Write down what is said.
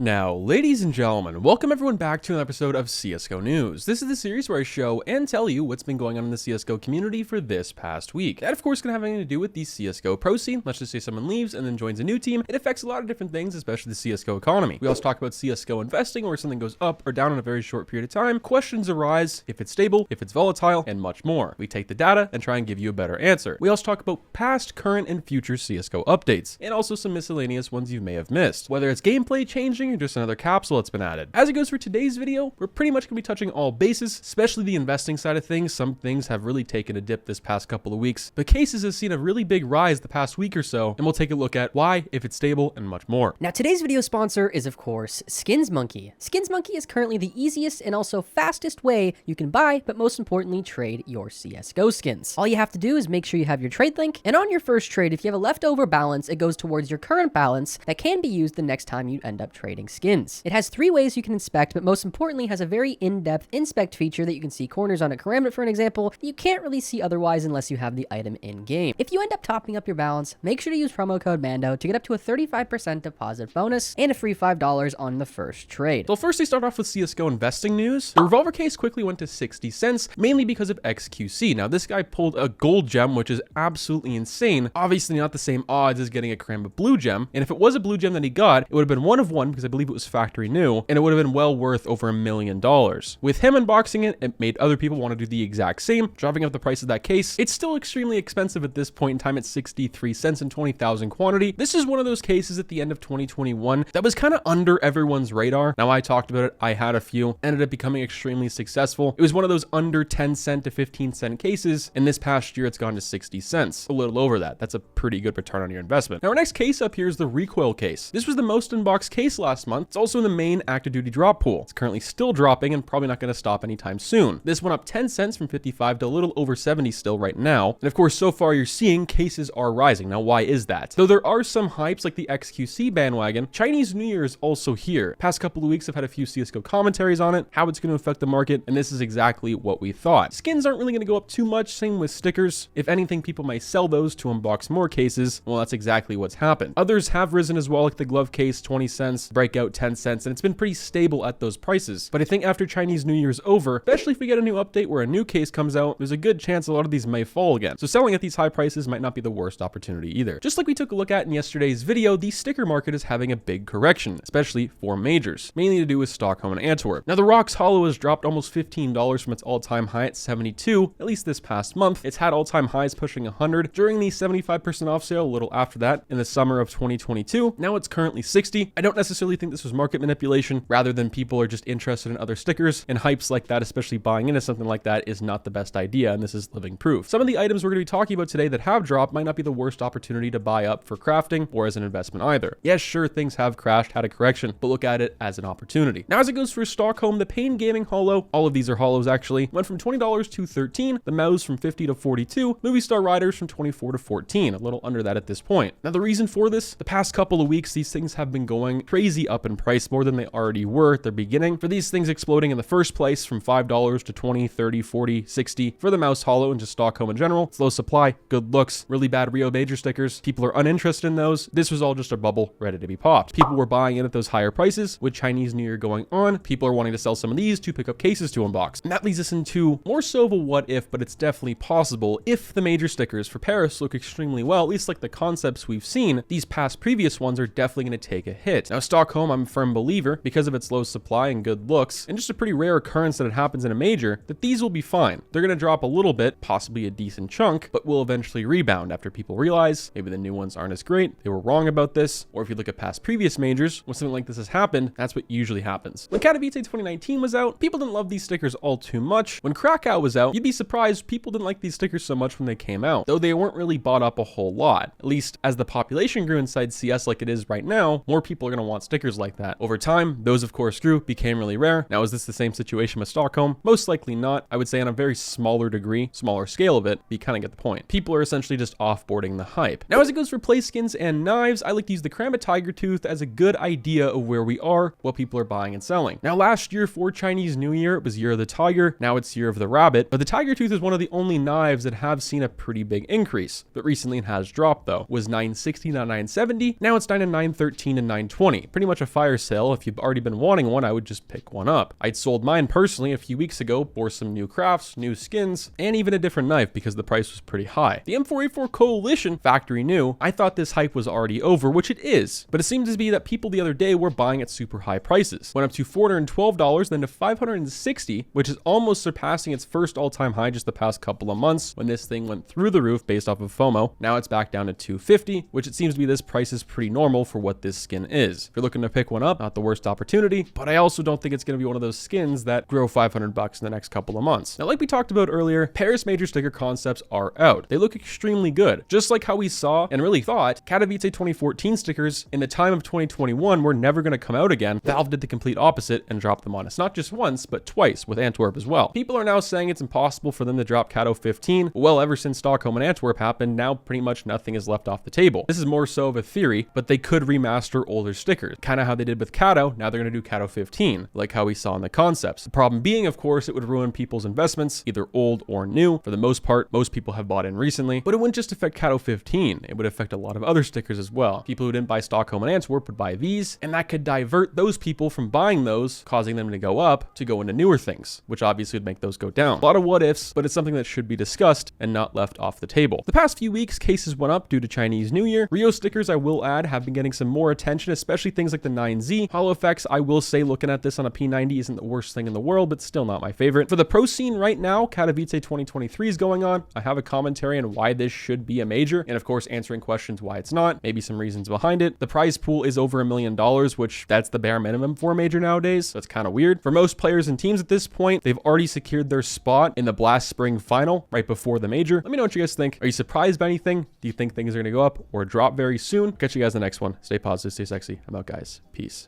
Now, ladies and gentlemen, welcome everyone back to an episode of CSGO News. This is the series where I show and tell you what's been going on in the CSGO community for this past week. That, of course, can have anything to do with the CSGO pro scene. Let's just say someone leaves and then joins a new team. It affects a lot of different things, especially the CSGO economy. We also talk about CSGO investing, where something goes up or down in a very short period of time. Questions arise, if it's stable, if it's volatile, and much more. We take the data and try and give you a better answer. We also talk about past, current, and future CSGO updates, and also some miscellaneous ones you may have missed, whether it's gameplay changing or just another capsule that's been added. As it goes for today's video, we're pretty much going to be touching all bases, especially the investing side of things. Some things have really taken a dip this past couple of weeks, but cases have seen a really big rise the past week or so, and we'll take a look at why, if it's stable, and much more. Now, today's video sponsor is, of course, SkinsMonkey. SkinsMonkey is currently the easiest and also fastest way you can buy, but most importantly, trade your CSGO skins. All you have to do is make sure you have your trade link, and on your first trade, if you have a leftover balance, it goes towards your current balance that can be used the next time you end up trading skins. It has 3 ways you can inspect, but most importantly has a very in-depth inspect feature that you can see corners on a karambit, for an example, that you can't really see otherwise unless you have the item in-game. If you end up topping up your balance, make sure to use promo code MANDO to get up to a 35% deposit bonus and a free $5 on the first trade. So first, they start off with CSGO investing news. The Revolver case quickly went to 60 cents, mainly because of XQC. Now, this guy pulled a gold gem, which is absolutely insane. Obviously not the same odds as getting a karambit blue gem, and if it was a blue gem that he got, it would have been 1 of 1 because I believe it was factory new, and it would have been well worth over $1 million. With him unboxing it, it made other people want to do the exact same, driving up the price of that case. It's still extremely expensive at this point in time at 63 cents and 20,000 quantity. This is one of those cases at the end of 2021 that was kind of under everyone's radar. Now, I talked about it, I had a few, ended up becoming extremely successful. It was one of those under 10 cent to 15 cent cases, and this past year it's gone to 60 cents. A little over that. That's a pretty good return on your investment. Now, our next case up here is the Recoil case. This was the most unboxed case last month. It's also in the main active duty drop pool. It's currently still dropping and probably not going to stop anytime soon. This went up 10 cents from 55 to a little over 70 still right now. And of course, so far you're seeing cases are rising. Now, why is that? Though there are some hypes like the XQC bandwagon, Chinese New Year is also here. Past couple of weeks I've had a few CSGO commentaries on it, how it's going to affect the market, and this is exactly what we thought. Skins aren't really going to go up too much, same with stickers. If anything, people might sell those to unbox more cases. Well, that's exactly what's happened. Others have risen as well, like the glove case, 20 cents, breakout 10 cents, and it's been pretty stable at those prices. But I think after Chinese New Year is over, especially if we get a new update where a new case comes out, there's a good chance a lot of these may fall again. So selling at these high prices might not be the worst opportunity either. Just like we took a look at in yesterday's video, the sticker market is having a big correction, especially for majors, mainly to do with Stockholm and Antwerp. Now, the Rocks Hollow has dropped almost $15 from its all-time high at 72, at least this past month. It's had all-time highs pushing 100 during the 75% off sale a little after that in the summer of 2022. Now it's currently 60. I don't necessarily think this was market manipulation, rather than people are just interested in other stickers, and hypes like that, especially buying into something like that, is not the best idea, and this is living proof. Some of the items we're going to be talking about today that have dropped might not be the worst opportunity to buy up for crafting or as an investment either. Yes, sure, things have crashed, had a correction, but look at it as an opportunity. Now, as it goes for Stockholm, the Pain Gaming Hollow, all of these are hollows actually, went from $20 to $13, the Mouse from $50 to $42, Movie Star Riders from $24 to $14, a little under that at this point. Now, the reason for this, the past couple of weeks, these things have been going crazy up in price, more than they already were at their beginning. For these things exploding in the first place from $5 to 20, 30, 40, 60 for the Mouse Hollow and just Stockholm in general. It's low supply, good looks, really bad Rio Major stickers. People are uninterested in those. This was all just a bubble ready to be popped. People were buying in at those higher prices. With Chinese New Year going on, people are wanting to sell some of these to pick up cases to unbox. And that leads us into more so of a what if, but it's definitely possible if the major stickers for Paris look extremely well, at least like the concepts we've seen. These past previous ones are definitely going to take a hit. Now, Stockholm, I'm a firm believer, because of its low supply and good looks, and just a pretty rare occurrence that it happens in a major, that these will be fine. They're going to drop a little bit, possibly a decent chunk, but will eventually rebound after people realize maybe the new ones aren't as great, they were wrong about this, or if you look at past previous majors, when something like this has happened, that's what usually happens. When Katowice 2019 was out, people didn't love these stickers all too much. When Krakow was out, you'd be surprised people didn't like these stickers so much when they came out, though they weren't really bought up a whole lot. At least as the population grew inside CS like it is right now, more people are going to want stickers like that. Over time, those of course grew, became really rare. Now, is this the same situation with Stockholm? Most likely not. I would say on a very smaller degree, smaller scale of it, but you kind of get the point. People are essentially just offboarding the hype. Now, as it goes for play skins and knives, I like to use the Karambit Tiger Tooth as a good idea of where we are, what people are buying and selling. Now, last year for Chinese New Year, it was Year of the Tiger. Now it's Year of the Rabbit, but the Tiger Tooth is one of the only knives that have seen a pretty big increase. But recently it has dropped though. It was $960, now $970. Now it's down to $913 and $920. Pretty much much a fire sale. If you've already been wanting one, I would just pick one up. I'd sold mine personally a few weeks ago for some new crafts, new skins, and even a different knife because the price was pretty high. The M4A4 Coalition, factory new, I thought this hype was already over, which it is, but it seems to be that people the other day were buying at super high prices. Went up to $412, then to $560, which is almost surpassing its first all-time high just the past couple of months when this thing went through the roof based off of FOMO. Now it's back down to $250, which it seems to be this price is pretty normal for what this skin is. If you're looking to pick one up, not the worst opportunity, but I also don't think it's going to be one of those skins that grow $500 in the next couple of months. Now, like we talked about earlier, Paris major sticker concepts are out. They look extremely good, just like how we saw and really thought Katowice 2014 stickers in the time of 2021 were never going to come out again. Valve did the complete opposite and dropped them on us, not just once, but twice with Antwerp as well. People are now saying it's impossible for them to drop Kato 15. Well, ever since Stockholm and Antwerp happened, now pretty much nothing is left off the table. This is more so of a theory, but they could remaster older stickers, kind of how they did with Kato. Now they're going to do Kato 15, like how we saw in the concepts. The problem being, of course, it would ruin people's investments, either old or new. For the most part, most people have bought in recently, but it wouldn't just affect Kato 15. It would affect a lot of other stickers as well. People who didn't buy Stockholm and Antwerp would buy these, and that could divert those people from buying those, causing them to go up to go into newer things, which obviously would make those go down. A lot of what ifs, but it's something that should be discussed and not left off the table. The past few weeks, cases went up due to Chinese New Year. Rio stickers, I will add, have been getting some more attention, especially things like the 9Z. Hollow effects, I will say, looking at this on a P90 isn't the worst thing in the world, but still not my favorite. For the pro scene right now, Katowice 2023 is going on. I have a commentary on why this should be a major, and of course answering questions why it's not, maybe some reasons behind it. The prize pool is over $1 million, which that's the bare minimum for a major nowadays, so it's kind of weird. For most players and teams at this point, they've already secured their spot in the Blast Spring final right before the major. Let me know what you guys think. Are you surprised by anything? Do you think things are going to go up or drop very soon? Catch you guys in the next one. Stay positive, stay sexy. I'm out, guys. Peace.